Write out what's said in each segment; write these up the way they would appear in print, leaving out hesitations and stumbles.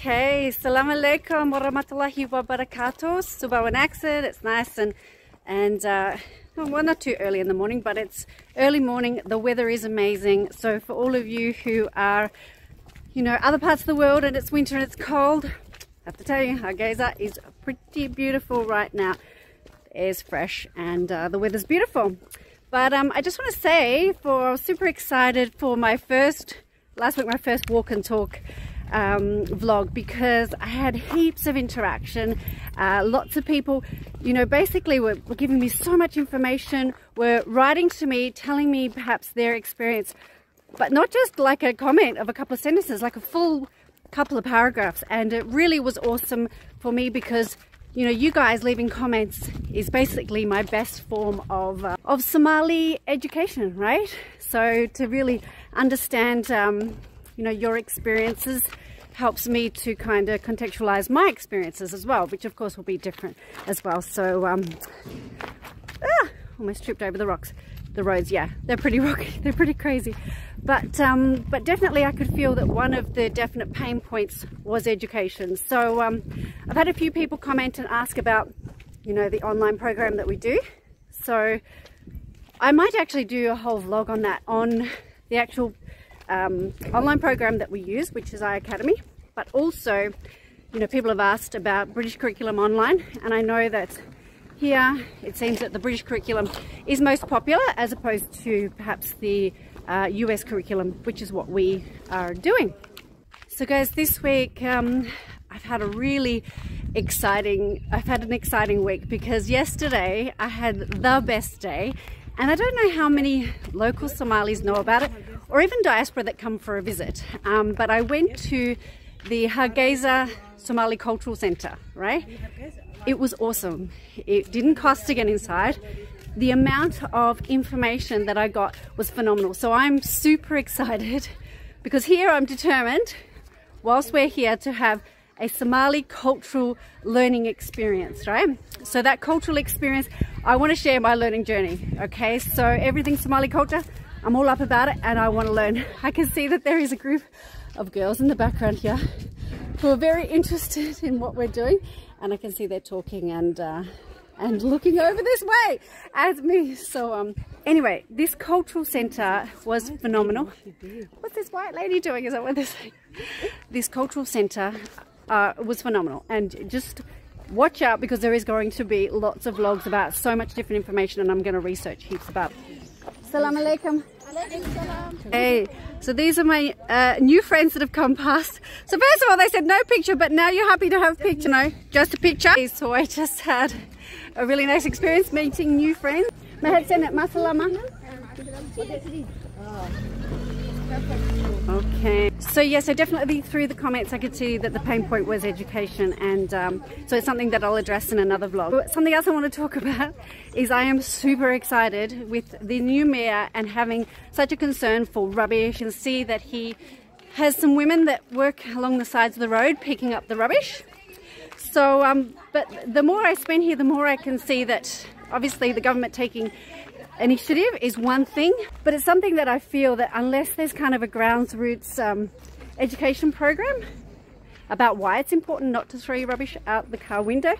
Okay, Assalamu alaikum wa rahmatullahi wa barakatuh. Subah and accent. It's nice and well, not too early in the morning, but it's early morning. The weather is amazing. So for all of you who are, other parts of the world and it's winter and it's cold, I have to tell you, Hargeisa is pretty beautiful right now. The air's fresh and the weather's beautiful. But I just want to say, I was super excited for my first walk and talk vlog, because I had heaps of interaction. Lots of people, basically were giving me so much information, were writing to me, telling me perhaps their experience, but not just like a comment of a couple of sentences, like a full couple of paragraphs. And it really was awesome for me because you guys leaving comments is basically my best form of Somali education, right? So to really understand your experiences helps me to kind of contextualize my experiences as well, which of course will be different as well. So almost tripped over the rocks. The roads, yeah, they're pretty rocky, they're pretty crazy, but definitely I could feel that one of the definite pain points was education. So I've had a few people comment and ask about the online program that we do, so I might actually do a whole vlog on that, on the actual online program that we use, which is iAcademy. But also, people have asked about British curriculum online, and I know that here it seems that the British curriculum is most popular as opposed to perhaps the US curriculum, which is what we are doing. So guys, this week I've had an exciting week, because yesterday I had the best day, and I don't know how many local Somalis know about it, or even diaspora that come for a visit, but I went to the Hargeisa Somali Cultural Centre, right? It was awesome. It didn't cost to get inside. The amount of information that I got was phenomenal. So I'm super excited, because here I'm determined, whilst we're here, to have a Somali cultural learning experience, right? So that cultural experience, I want to share my learning journey, okay? So everything Somali culture, I'm all up about it, and I want to learn. I can see that there is a group of girls in the background here who are very interested in what we're doing, and I can see they're talking and looking over this way at me. So anyway, this cultural centre was phenomenal. What's this white lady doing? Is that what they're saying? This cultural centre was phenomenal, and just watch out, because there is going to be lots of vlogs about so much different information, and I'm going to research heaps about it. Assalamu alaikum. Hey, so these are my new friends that have come past. So first of all, they said no picture, but now you're happy to have a picture. No, just a picture. So I just had a really nice experience meeting new friends. Okay, so yes, so definitely through the comments I could see that the pain point was education, and so it's something that I'll address in another vlog. But something else I want to talk about is I am super excited with the new mayor and having such a concern for rubbish, and see that he has some women that work along the sides of the road picking up the rubbish. So but the more I spend here, the more I can see that obviously the government taking initiative is one thing, but it's something that I feel that unless there's kind of a grounds roots education program about why it's important not to throw your rubbish out the car window.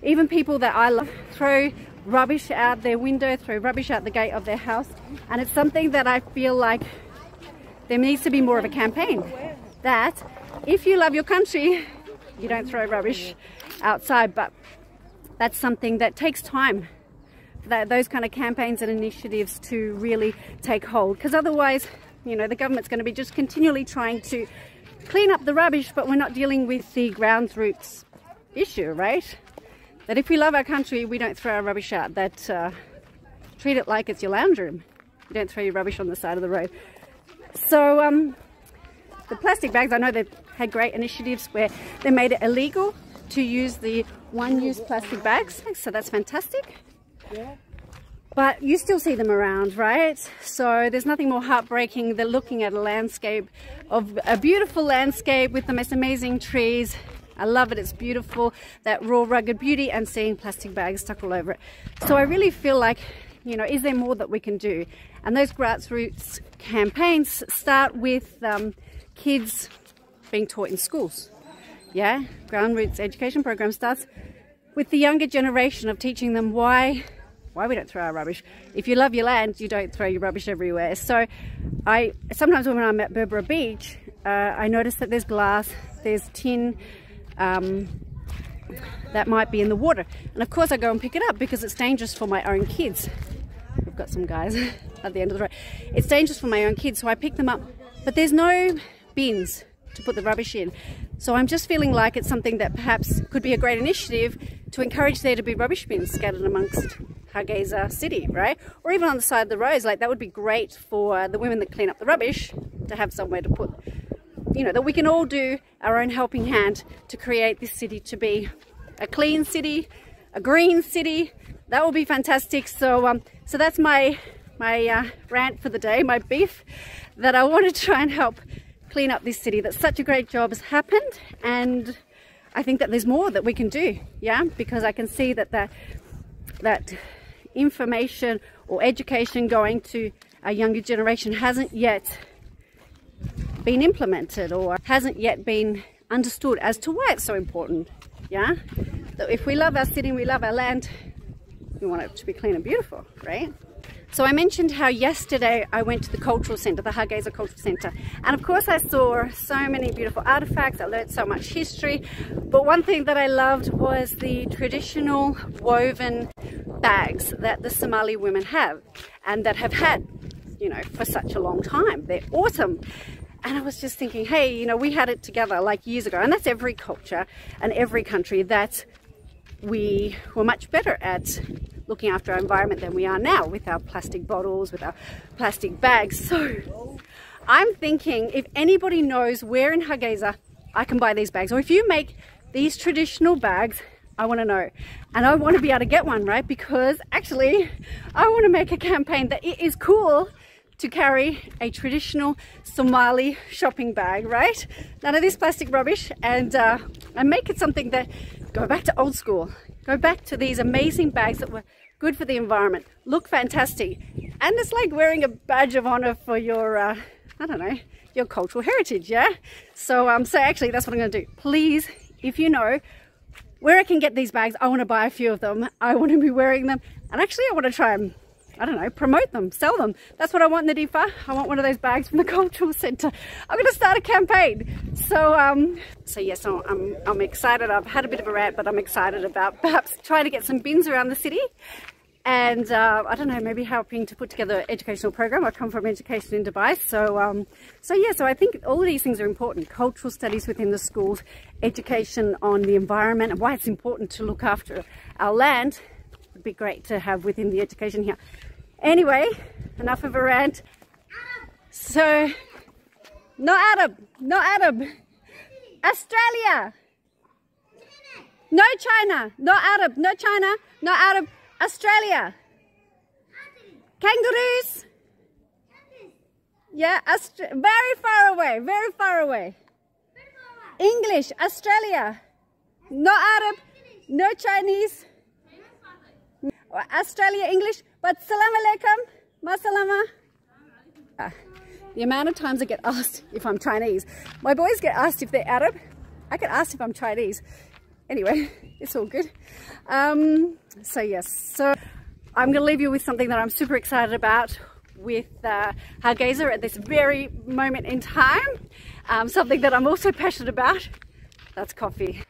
Even people that I love throw rubbish out their window, throw rubbish out the gate of their house, and it's something that I feel like there needs to be more of a campaign that if you love your country, you don't throw rubbish outside. But that's something that takes time, those kind of campaigns and initiatives to really take hold, because otherwise the government's going to be just continually trying to clean up the rubbish, but we're not dealing with the grounds roots issue, right? That if we love our country, we don't throw our rubbish out, that treat it like it's your lounge room. You don't throw your rubbish on the side of the road. So the plastic bags, I know they've had great initiatives where they made it illegal to use the one-use plastic bags, so that's fantastic. Yeah. But you still see them around, right? So there's nothing more heartbreaking than looking at a landscape, of a beautiful landscape with the most amazing trees. I love it, it's beautiful, that raw rugged beauty, and seeing plastic bags stuck all over it. So I really feel like, is there more that we can do? And those grassroots campaigns start with kids being taught in schools. Yeah, Ground Roots education program starts with the younger generation of teaching them why we don't throw our rubbish. If you love your land, you don't throw your rubbish everywhere. So sometimes when I'm at Berbera Beach, I notice that there's glass, there's tin that might be in the water. And of course I go and pick it up because it's dangerous for my own kids. We've got some guys at the end of the road. It's dangerous for my own kids, so I pick them up. But there's no bins to put the rubbish in. So I'm just feeling like it's something that perhaps could be a great initiative to encourage there to be rubbish bins scattered amongst Hargeisa city, right? Or even on the side of the roads. Like, that would be great for the women that clean up the rubbish to have somewhere to put, you know, that we can all do our own helping hand to create this city to be a clean city, a green city. That will be fantastic. So so that's my rant for the day, my beef, that I want to try and help clean up this city. That such a great job has happened, and I think that there's more that we can do, yeah, because I can see that that information or education going to our younger generation hasn't yet been implemented or hasn't yet been understood as to why it's so important, yeah. So if we love our city and we love our land, we want it to be clean and beautiful, right? So I mentioned how yesterday I went to the cultural centre, the Hargeisa Cultural Centre, and of course I saw so many beautiful artefacts, I learned so much history, but one thing that I loved was the traditional woven bags that the Somali women have, and that have had, you know, for such a long time. They're awesome. And I was just thinking, hey, you know, we had it together like years ago, and that's every culture and every country, that we were much better at looking after our environment than we are now with our plastic bottles, with our plastic bags. So I'm thinking, if anybody knows where in Hargeisa I can buy these bags, or if you make these traditional bags, I want to know. And I want to be able to get one, right? Because actually I want to make a campaign that it is cool to carry a traditional Somali shopping bag, right? None of this plastic rubbish, and make it something that, go back to old school. Go back to these amazing bags that were good for the environment, look fantastic, and it's like wearing a badge of honor for your, I don't know, your cultural heritage, yeah? So actually that's what I'm going to do. Please, if you know where I can get these bags, I want to buy a few of them. I want to be wearing them, and actually I want to try and, I don't know, promote them, sell them. That's what I want, Nadifa. I want one of those bags from the cultural centre. I'm going to start a campaign. So yes, I'm excited. I've had a bit of a rant, but I'm excited about perhaps trying to get some bins around the city, and I don't know, maybe helping to put together an educational program. I come from education in Dubai, so I think all of these things are important. Cultural studies within the schools, education on the environment and why it's important to look after our land would be great to have within the education here. Anyway, enough of a rant. So, no Arab, Australia, no China, no Arab, no China, no Arab, Australia. Kangaroos. Yeah, very far away, very far away. English, Australia. No Arab, no Chinese. Australia English, but salam alaikum, masalama. The amount of times I get asked if I'm Chinese. My boys get asked if they're Arab. I get asked if I'm Chinese. Anyway, it's all good. So yes, so I'm going to leave you with something that I'm super excited about with Hargeisa at this very moment in time. Something that I'm also passionate about. That's coffee.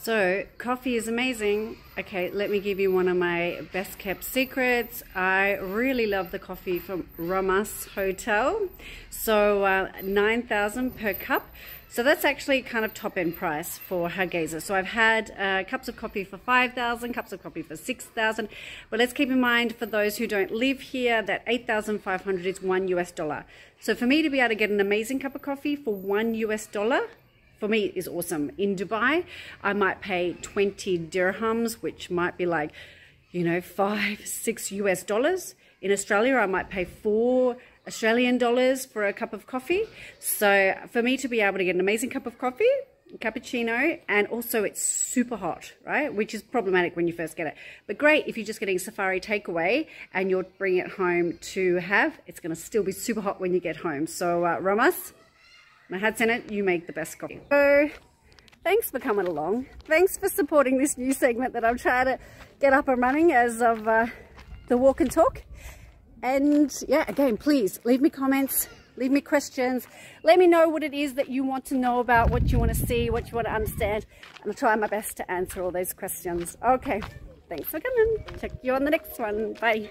So coffee is amazing. Okay, let me give you one of my best kept secrets. I really love the coffee from Ramas Hotel. So 9,000 per cup. So that's actually kind of top end price for Hargeisa. So I've had cups of coffee for 5,000, cups of coffee for 6,000. But let's keep in mind, for those who don't live here, that 8,500 is $1 US. So for me to be able to get an amazing cup of coffee for $1 US, for me is awesome. In Dubai, I might pay 20 dirhams, which might be like, you know, $5-6 US. In Australia, I might pay 4 Australian dollars for a cup of coffee. So for me to be able to get an amazing cup of coffee, cappuccino, and also it's super hot, right? Which is problematic when you first get it. But great if you're just getting safari takeaway and you're bringing it home to have. It's going to still be super hot when you get home. So Ramas, my head's in it, you make the best coffee. So thanks for coming along. Thanks for supporting this new segment that I'm trying to get up and running as of the walk and talk. And yeah, again, please leave me comments, leave me questions. Let me know what it is that you want to know about, what you want to see, what you want to understand. And I'll try my best to answer all those questions. Okay, thanks for coming. Check you on the next one. Bye.